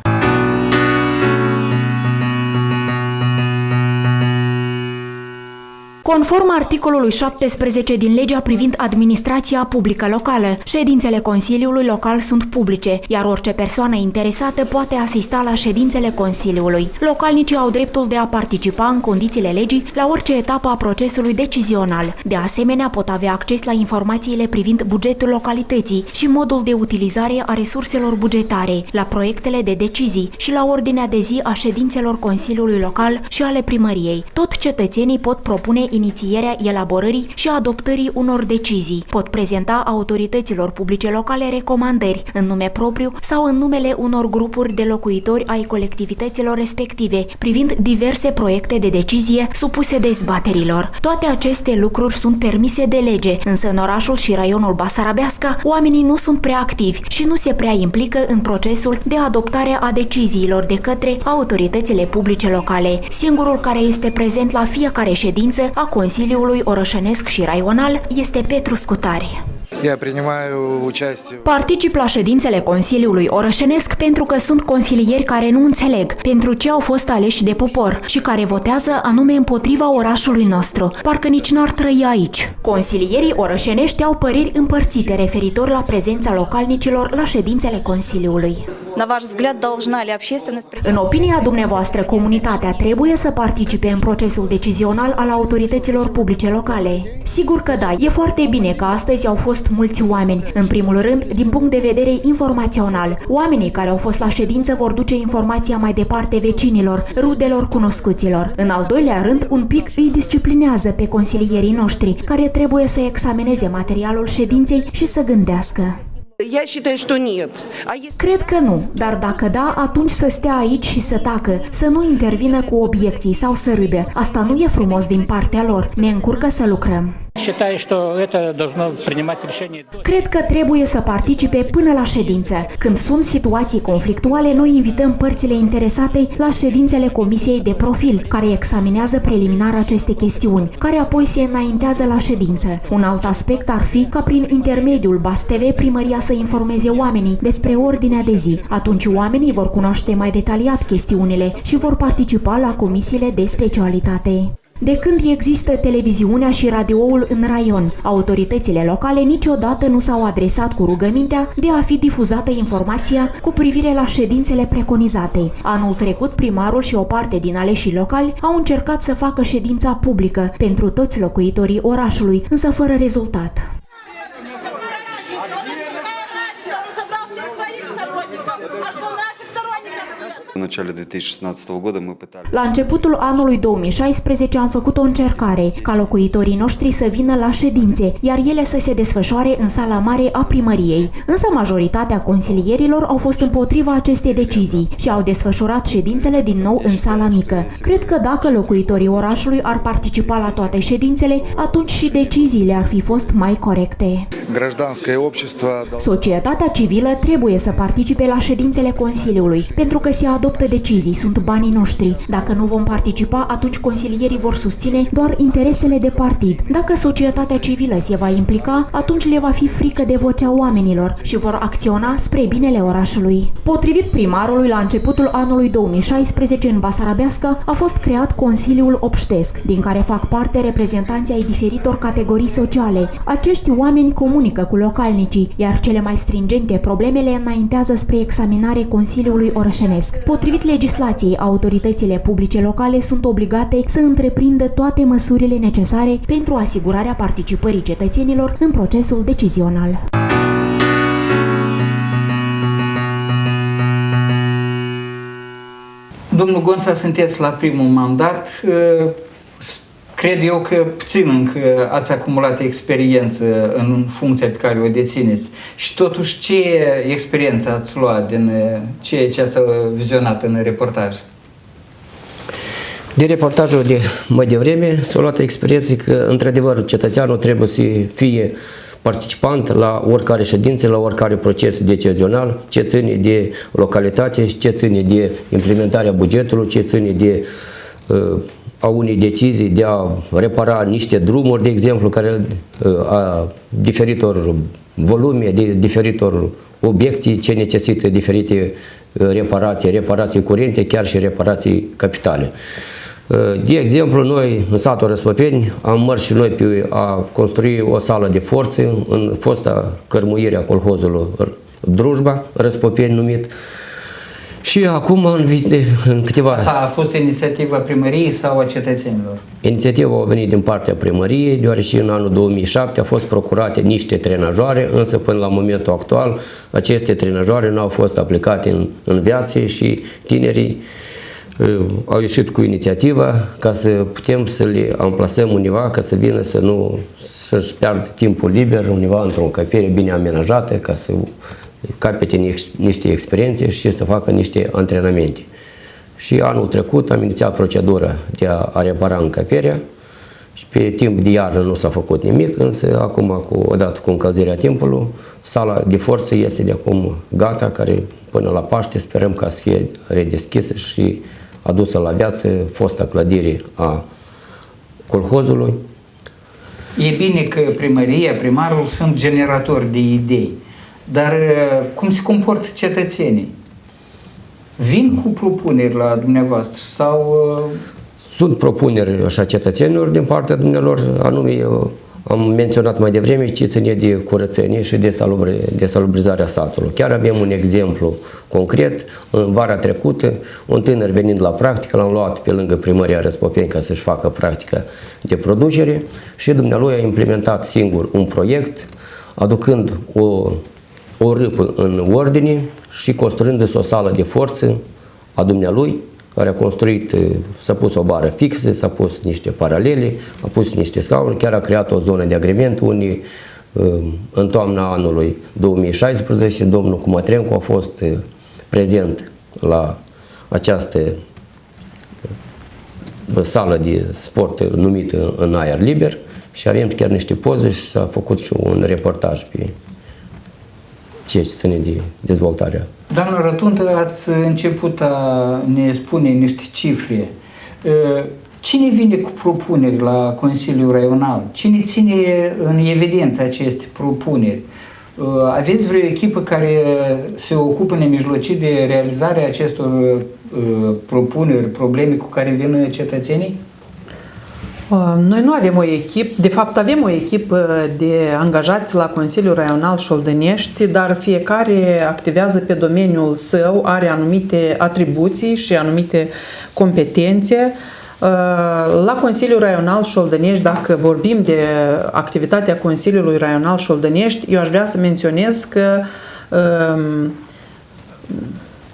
Conform articolului 17 din legea privind administrația publică locală, ședințele Consiliului Local sunt publice, iar orice persoană interesată poate asista la ședințele Consiliului. Localnicii au dreptul de a participa în condițiile legii la orice etapă a procesului decizional. De asemenea, pot avea acces la informațiile privind bugetul localității și modul de utilizare a resurselor bugetare, la proiectele de decizii și la ordinea de zi a ședințelor Consiliului Local și ale primăriei. Tot cetățenii pot propune inițierea elaborării și adoptării unor decizii. Pot prezenta autorităților publice locale recomandări în nume propriu sau în numele unor grupuri de locuitori ai colectivităților respective, privind diverse proiecte de decizie supuse dezbaterilor. Toate aceste lucruri sunt permise de lege, însă în orașul și raionul Basarabeasca, oamenii nu sunt prea activi și nu se prea implică în procesul de adoptare a deciziilor de către autoritățile publice locale. Singurul care este prezent la fiecare ședință a Consiliului Orășenesc și Raional este Petru Scutari. Particip la ședințele Consiliului Orășenesc pentru că sunt consilieri care nu înțeleg pentru ce au fost aleși de popor și care votează anume împotriva orașului nostru, parcă nici n-ar trăi aici. Consilierii orășenești au păreri împărțite referitor la prezența localnicilor la ședințele Consiliului. În opinia dumneavoastră, comunitatea trebuie să participe în procesul decizional al autorităților publice locale? Sigur că da, e foarte bine că astăzi au fost mulți oameni. În primul rând, din punct de vedere informațional. Oamenii care au fost la ședință vor duce informația mai departe vecinilor, rudelor, cunoscuților. În al doilea rând, un pic îi disciplinează pe consilierii noștri, care trebuie să examineze materialul ședinței și să gândească. Cred că nu, dar dacă da, atunci să stea aici și să tacă, să nu intervină cu obiecții sau să râdă. Asta nu e frumos din partea lor, ne încurcă să lucrăm. Cred că trebuie să participe până la ședință. Când sunt situații conflictuale, noi invităm părțile interesate la ședințele Comisiei de Profil, care examinează preliminar aceste chestiuni, care apoi se înaintează la ședință. Un alt aspect ar fi ca prin intermediul BAS TV primăria să informeze oamenii despre ordinea de zi. Atunci oamenii vor cunoaște mai detaliat chestiunile și vor participa la comisiile de specialitate. De când există televiziunea și radioul în raion, autoritățile locale niciodată nu s-au adresat cu rugămintea de a fi difuzată informația cu privire la ședințele preconizate. Anul trecut, primarul și o parte din aleșii locali au încercat să facă ședința publică pentru toți locuitorii orașului, însă fără rezultat. La începutul anului 2016 am făcut o încercare ca locuitorii noștri să vină la ședințe, iar ele să se desfășoare în sala mare a primăriei. Însă majoritatea consilierilor au fost împotriva acestei decizii și au desfășurat ședințele din nou în sala mică. Cred că dacă locuitorii orașului ar participa la toate ședințele, atunci și deciziile ar fi fost mai corecte. Societatea civilă trebuie să participe la ședințele Consiliului, pentru că se adoptă decizii, sunt banii noștri. Dacă nu vom participa, atunci consilierii vor susține doar interesele de partid. Dacă societatea civilă se va implica, atunci le va fi frică de vocea oamenilor și vor acționa spre binele orașului. Potrivit primarului, la începutul anului 2016, în Basarabeasca, a fost creat Consiliul Obștesc, din care fac parte reprezentanții ai diferitor categorii sociale. Acești oameni comunică cu localnicii, iar cele mai stringente probleme le înaintează spre examinare Consiliului Orășenesc. Potrivit legislației, autoritățile publice locale sunt obligate să întreprindă toate măsurile necesare pentru asigurarea participării cetățenilor în procesul decizional. Domnul Gonța, sunteți la primul mandat. Cred eu că puțin încă ați acumulat experiență în funcția pe care o dețineți. Și totuși, ce experiență ați luat din ceea ce ați vizionat în reportaj? Din reportajul de mai devreme s-a luat experiență că, într-adevăr, cetățeanul trebuie să fie participant la oricare ședință, la oricare proces decizional, ce ține de localitate, ce ține de implementarea bugetului, ce ține de a unei decizii de a repara niște drumuri, de exemplu, care a diferitor volume, de diferitor obiecte ce necesită diferite reparații curente, chiar și reparații capitale. De exemplu, noi în satul Răspăpeni am mers și noi pe a construi o sală de forțe în fosta cărmuire a colhozului Drujba, Răspăpeni numit. Și acum, în câteva... Asta a fost inițiativa primăriei sau a cetățenilor? Inițiativa a venit din partea primăriei, deoarece în anul 2007 au fost procurate niște trenajoare, însă până la momentul actual aceste trenajoare nu au fost aplicate în viață și tinerii au ieșit cu inițiativa ca să putem să le amplasăm undeva, ca să vină să-și piardă timpul liber undeva într-o încăpere bine amenajată, ca să capete niște experiențe și să facă niște antrenamente. Și anul trecut am inițiat procedura de a repara încăperea și pe timp de iarnă nu s-a făcut nimic, însă acum, odată cu încălzirea timpului, sala de forță este de acum gata, care până la Paște sperăm ca să fie redeschisă și adusă la viață fosta clădire a colhozului. E bine că primăria, primarul sunt generatori de idei, dar cum se comportă cetățenii? Vin cu propuneri la dumneavoastră sau... Sunt propuneri așa cetățenilor din partea dumnealor, anume eu am menționat mai devreme ce ține de curățenie și de salubrizarea satului. Chiar avem un exemplu concret. În vara trecută, un tânăr venind la practică, l-am luat pe lângă primăria Răspăpeni ca să-și facă practica de producere și dumnealui a implementat singur un proiect, aducând o râpă în ordine și construindu-se o sală de forță a dumnealui, care a construit, s-a pus o bară fixă, s-a pus niște paralele, a pus niște scaune, chiar a creat o zonă de agrement unde în toamna anului 2016 domnul Cumatrencu a fost prezent la această sală de sport numită în aer liber și avem chiar niște poze și s-a făcut și un reportaj pe ce ține de dezvoltarea. Doamna Rotundă, ați început a ne spune niște cifre. Cine vine cu propuneri la Consiliul Raional? Cine ține în evidență aceste propuneri? Aveți vreo echipă care se ocupă nemijlocit de realizarea acestor propuneri, probleme cu care vin cetățenii? Noi nu avem o echipă, de fapt avem o echipă de angajați la Consiliul Raional Șoldănești, dar fiecare activează pe domeniul său, are anumite atribuții și anumite competențe. La Consiliul Raional Șoldănești, dacă vorbim de activitatea Consiliului Raional Șoldănești, eu aș vrea să menționez că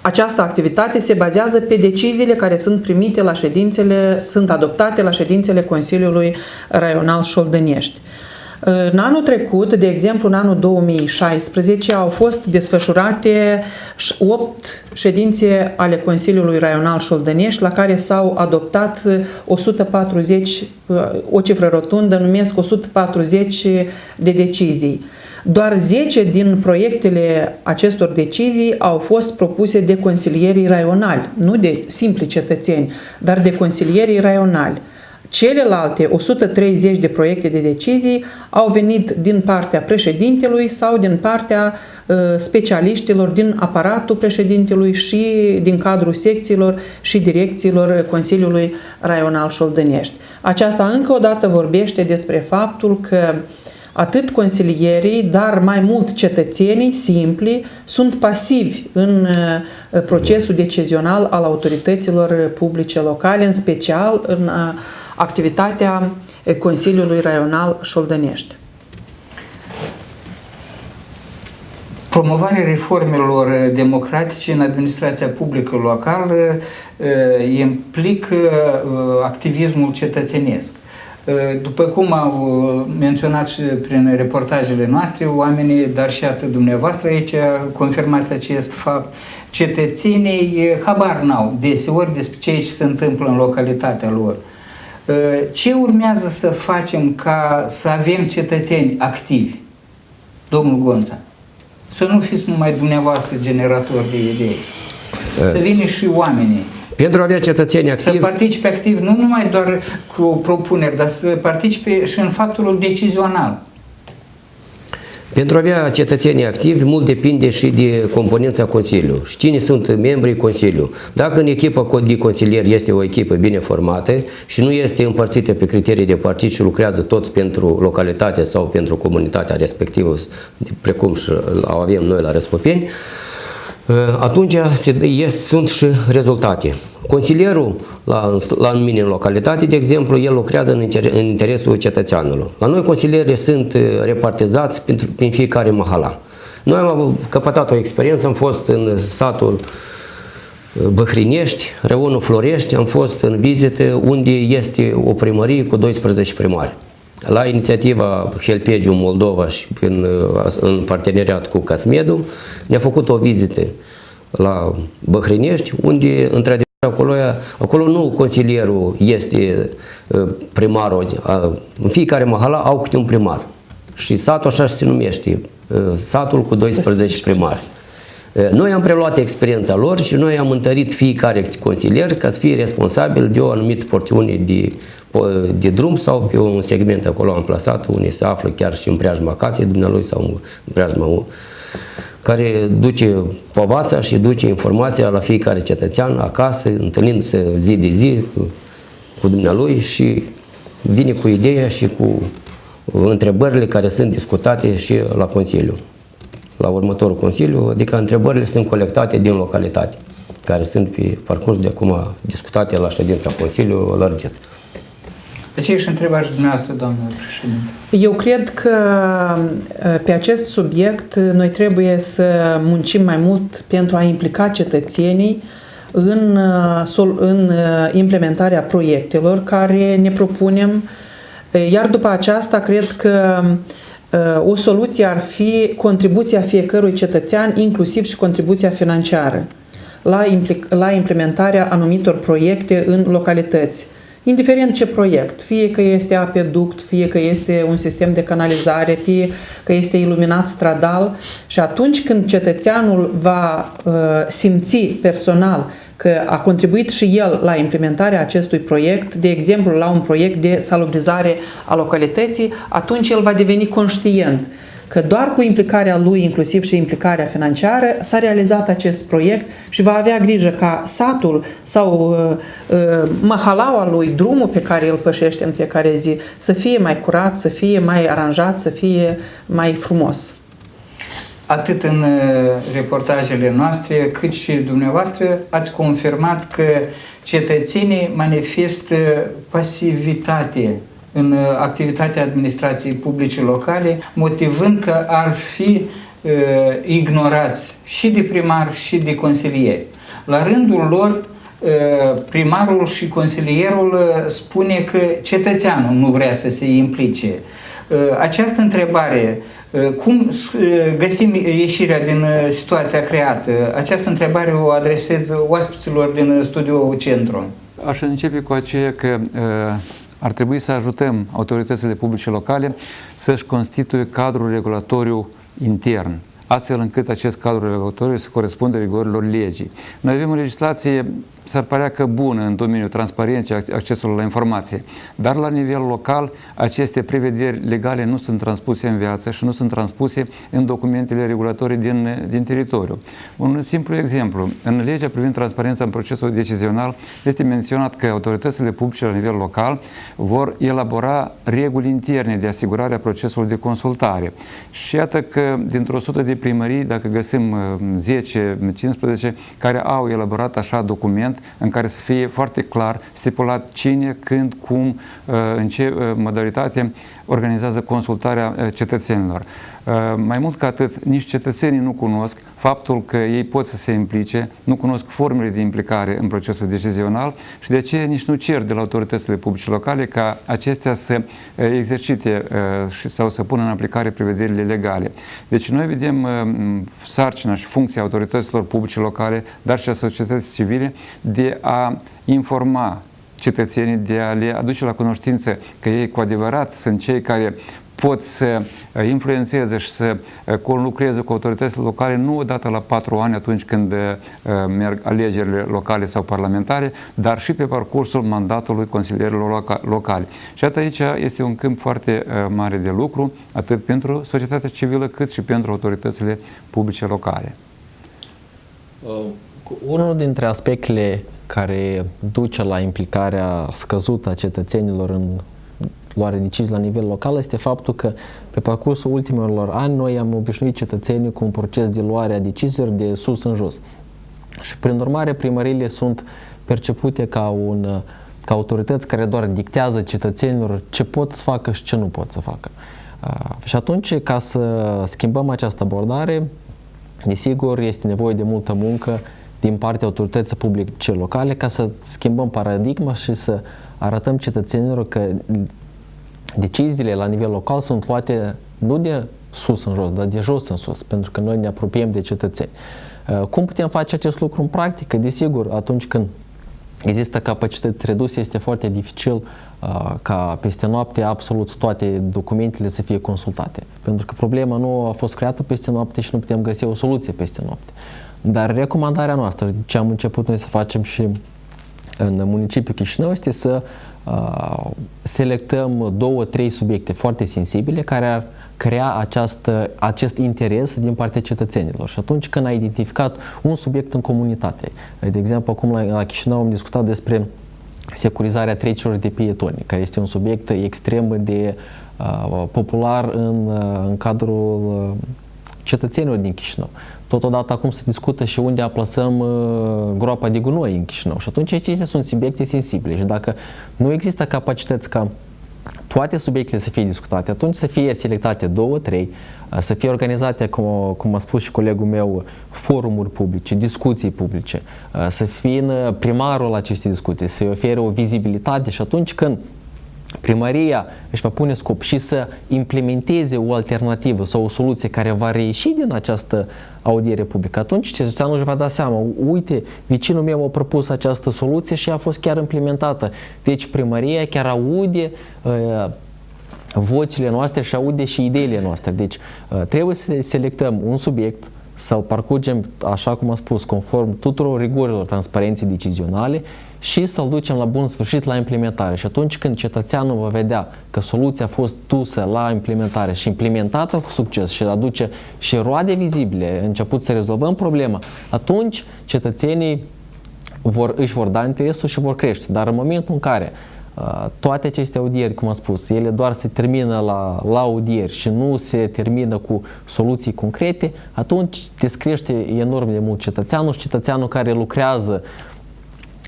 această activitate se bazează pe deciziile care sunt primite la ședințele, sunt adoptate la ședințele Consiliului Raional Șoldănești. În anul trecut, de exemplu în anul 2016, au fost desfășurate 8 ședințe ale Consiliului Raional Șoldănești, la care s-au adoptat 140, o cifră rotundă, numesc 140 de decizii. Doar 10 din proiectele acestor decizii au fost propuse de consilierii raionali, nu de simpli cetățeni, dar de consilierii raionali. Celelalte 130 de proiecte de decizii au venit din partea președintelui sau din partea specialiștilor din aparatul președintelui și din cadrul secțiilor și direcțiilor Consiliului Raional Șoldănești. Aceasta încă o dată vorbește despre faptul că atât consilierii, dar mai mult cetățenii simpli sunt pasivi în procesul decizional al autorităților publice locale, în special în activitatea Consiliului Raional Șoldănești. Promovarea reformelor democratice în administrația publică locală implică activismul cetățenesc. După cum au menționat și prin reportajele noastre, oamenii, dar și atât dumneavoastră aici, confirmați acest fapt, cetățenii habar n-au deseori despre ceea ce se întâmplă în localitatea lor. Ce urmează să facem ca să avem cetățeni activi? Domnul Gonța, să nu fiți numai dumneavoastră generatori de idei, să vină și oamenii. Pentru a avea cetățeni activi. Să participe activ, nu numai doar cu propuneri, dar să participe și în factorul decizional. Pentru a avea cetățenii activi, mult depinde și de componența Consiliului și cine sunt membrii Consiliului. Dacă în echipa de consilieri este o echipă bine formată și nu este împărțită pe criterii de partid și lucrează toți pentru localitate sau pentru comunitatea respectivă, precum și avem noi la Răspopeni, atunci sunt și rezultate. Consilierul la mine în localitate, de exemplu, el lucrează în interesul cetățeanului. La noi consilierii sunt repartizați prin fiecare mahala. Noi am căpătat o experiență, am fost în satul Băhrinești, Reonul Florești, am fost în vizită unde este o primărie cu 12 primari. La inițiativa Helpegiu Moldova și în parteneriat cu Casmedu ne-a făcut o vizită la Băhrinești, unde într-adevăr acolo nu consilierul este primarul, în fiecare mahala au câte un primar și satul așa se numește, satul cu 12 primari. Noi am preluat experiența lor și noi am întărit fiecare consilier ca să fie responsabil de o anumită porțiune de drum sau pe un segment acolo amplasat, unde se află chiar și în preajma casei dumnealui sau în preajma care duce povața și duce informația la fiecare cetățean acasă, întâlnindu-se zi de zi cu dumnealui și vine cu ideea și cu întrebările care sunt discutate și la Consiliu. La următorul Consiliu, adică întrebările sunt colectate din localitate, care sunt pe parcurs de acum discutate la ședința Consiliului lărgit. De ce ești întrebat și dumneavoastră, doamnă președinte? Eu cred că pe acest subiect noi trebuie să muncim mai mult pentru a implica cetățenii în implementarea proiectelor care ne propunem, iar după aceasta cred că o soluție ar fi contribuția fiecărui cetățean, inclusiv și contribuția financiară, la implementarea anumitor proiecte în localități. Indiferent ce proiect, fie că este apeduct, fie că este un sistem de canalizare, fie că este iluminat stradal, și atunci când cetățeanul va simți personal că a contribuit și el la implementarea acestui proiect, de exemplu la un proiect de salubrizare a localității, atunci el va deveni conștient că doar cu implicarea lui, inclusiv și implicarea financiară, s-a realizat acest proiect și va avea grijă ca satul sau mahalaua lui, drumul pe care îl pășește în fiecare zi, să fie mai curat, să fie mai aranjat, să fie mai frumos. Atât în reportajele noastre, cât și dumneavoastră ați confirmat că cetățenii manifestă pasivitate în activitatea administrației publice locale, motivând că ar fi ignorați și de primar și de consilieri. La rândul lor, primarul și consilierul spune că cetățeanul nu vrea să se implice. Această întrebare, cum găsim ieșirea din situația creată? Această întrebare o adresez oaspeților din studioul Centru. Aș începe cu aceea că ar trebui să ajutăm autoritățile publice locale să-și constituie cadrul regulatoriu intern, astfel încât acest cadru regulatoriu să corespundă rigorilor legii. Noi avem o legislație, s-ar părea că bună în domeniul transparenței, accesului la informație, dar la nivel local aceste prevederi legale nu sunt transpuse în viață și nu sunt transpuse în documentele regulatorii din teritoriu. Un simplu exemplu, în legea privind transparența în procesul decizional este menționat că autoritățile publice la nivel local vor elabora reguli interne de asigurare a procesului de consultare. Și iată că dintr-o 100 de primării, dacă găsim 10-15 care au elaborat așa document în care să fie foarte clar stipulat cine, când, cum, în ce modalitate organizează consultarea cetățenilor. Mai mult ca atât, nici cetățenii nu cunosc faptul că ei pot să se implice, nu cunosc formele de implicare în procesul decizional și de aceea nici nu cer de la autoritățile publice locale ca acestea să exercite sau să pună în aplicare prevederile legale. Deci noi vedem sarcina și funcția autorităților publice locale, dar și a societății civile de a informa cetățenii, de a le aduce la cunoștință că ei cu adevărat sunt cei care pot să influențeze și să conlucreze cu autoritățile locale nu odată la 4 ani atunci când merg alegerile locale sau parlamentare, dar și pe parcursul mandatului consilierilor locale. Și aici este un câmp foarte mare de lucru, atât pentru societatea civilă cât și pentru autoritățile publice locale. Unul dintre aspectele care duce la implicarea scăzută a cetățenilor în luarea decizii la nivel local este faptul că pe parcursul ultimilor ani noi am obișnuit cetățenii cu un proces de luare a deciziilor de sus în jos. Și prin urmare primăriile sunt percepute ca autorități care doar dictează cetățenilor ce pot să facă și ce nu pot să facă. Și atunci, ca să schimbăm această abordare, desigur, este nevoie de multă muncă din partea autorității publice locale ca să schimbăm paradigma și să arătăm cetățenilor că deciziile la nivel local sunt luate nu de sus în jos, dar de jos în sus, pentru că noi ne apropiem de cetățeni. Cum putem face acest lucru în practică? Desigur, atunci când există capacități reduse, este foarte dificil ca peste noapte absolut toate documentele să fie consultate. Pentru că problema nu a fost creată peste noapte și nu putem găsi o soluție peste noapte. Dar recomandarea noastră, ce am început noi să facem și în municipiul Chișinău, este să selectăm 2-3 subiecte foarte sensibile care ar crea acest interes din partea cetățenilor. Și atunci când ai identificat un subiect în comunitate, de exemplu, acum la Chișinău am discutat despre securizarea trecerilor de pietoni, care este un subiect extrem de popular în cadrul cetățenilor din Chișinău. Totodată acum se discută și unde aplasăm groapa de gunoi în Chișinău. Și atunci acestea sunt subiecte sensibile și dacă nu există capacități ca toate subiectele să fie discutate, atunci să fie selectate 2-3, să fie organizate, cum a spus și colegul meu, forumuri publice, discuții publice, să fie primarul la aceste discuții, să-i ofere o vizibilitate și atunci când primăria își va pune scop și să implementeze o alternativă sau o soluție care va reieși din această audiere publică, atunci cetățeanul își va da seama, uite, vecinul meu a propus această soluție și a fost chiar implementată. Deci primăria chiar aude vocile noastre și aude și ideile noastre. Deci trebuie să selectăm un subiect, să-l parcurgem, așa cum am spus, conform tuturor rigorilor transparenței decizionale și să-l ducem la bun sfârșit la implementare. Și atunci când cetățeanul va vedea că soluția a fost dusă la implementare și implementată cu succes și aduce și roade vizibile, început să rezolvăm problema, atunci cetățenii își vor da interesul și vor crește. Dar în momentul în care toate aceste audieri, cum am spus, ele doar se termină la audieri și nu se termină cu soluții concrete, atunci descrește enorm de mult cetățeanul și cetățeanul care lucrează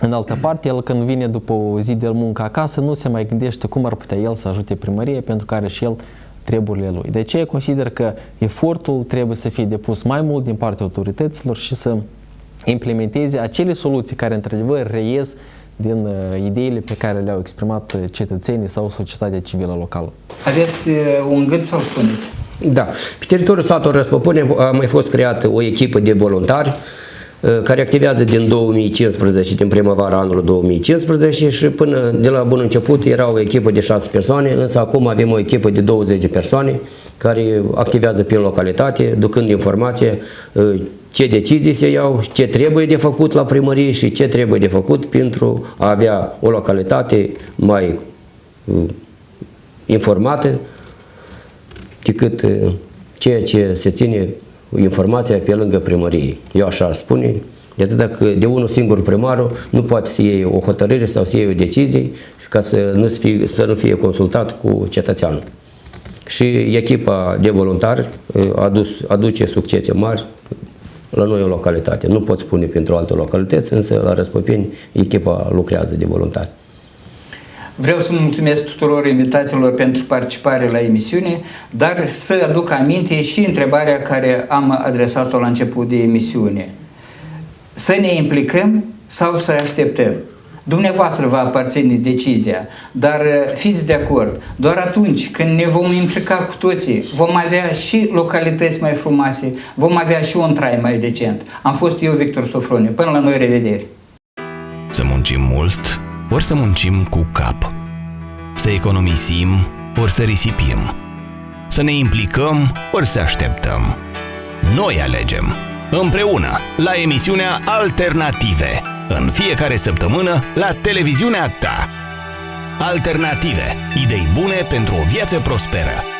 în altă parte, el când vine după o zi de muncă acasă, nu se mai gândește cum ar putea el să ajute primăria pentru că are și el treburile lui. De aceea consider că efortul trebuie să fie depus mai mult din partea autorităților și să implementeze acele soluții care într-adevăr reies din ideile pe care le-au exprimat cetățenii sau societatea civilă locală. Aveți un gând să-l spuneți? Da. Pe teritoriul satului Răspopene a mai fost creată o echipă de voluntari care activează din 2015, din primăvara anului 2015 și până de la bun început era o echipă de 6 persoane, însă acum avem o echipă de 20 de persoane care activează prin localitate, ducând informație ce decizii se iau, ce trebuie de făcut la primărie și ce trebuie de făcut pentru a avea o localitate mai informată decât ceea ce se ține informația pe lângă primărie. Eu așa aș spune, de atât că de unul singur primarul nu poate să iei o hotărâre sau să iei o decizie ca să nu fie consultat cu cetățeanul. Și echipa de voluntari aduce succese mari la noi în localitate. Nu pot spune pentru alte localități, însă la Răspopeni echipa lucrează de voluntari. Vreau să mulțumesc tuturor invitațiilor pentru participare la emisiune, dar să aduc aminte și întrebarea care am adresat-o la început de emisiune. Să ne implicăm sau să așteptăm? Dumneavoastră va aparține decizia, dar fiți de acord, doar atunci când ne vom implica cu toții, vom avea și localități mai frumoase, vom avea și un trai mai decent. Am fost eu, Victor Sofroniu. Până la noi, revedere! Să muncim mult, ori să muncim cu cap. Să economisim, ori să risipim. Să ne implicăm ori să așteptăm. Noi alegem. Împreună, la emisiunea Alternative. În fiecare săptămână, la televiziunea ta. Alternative. Idei bune pentru o viață prosperă.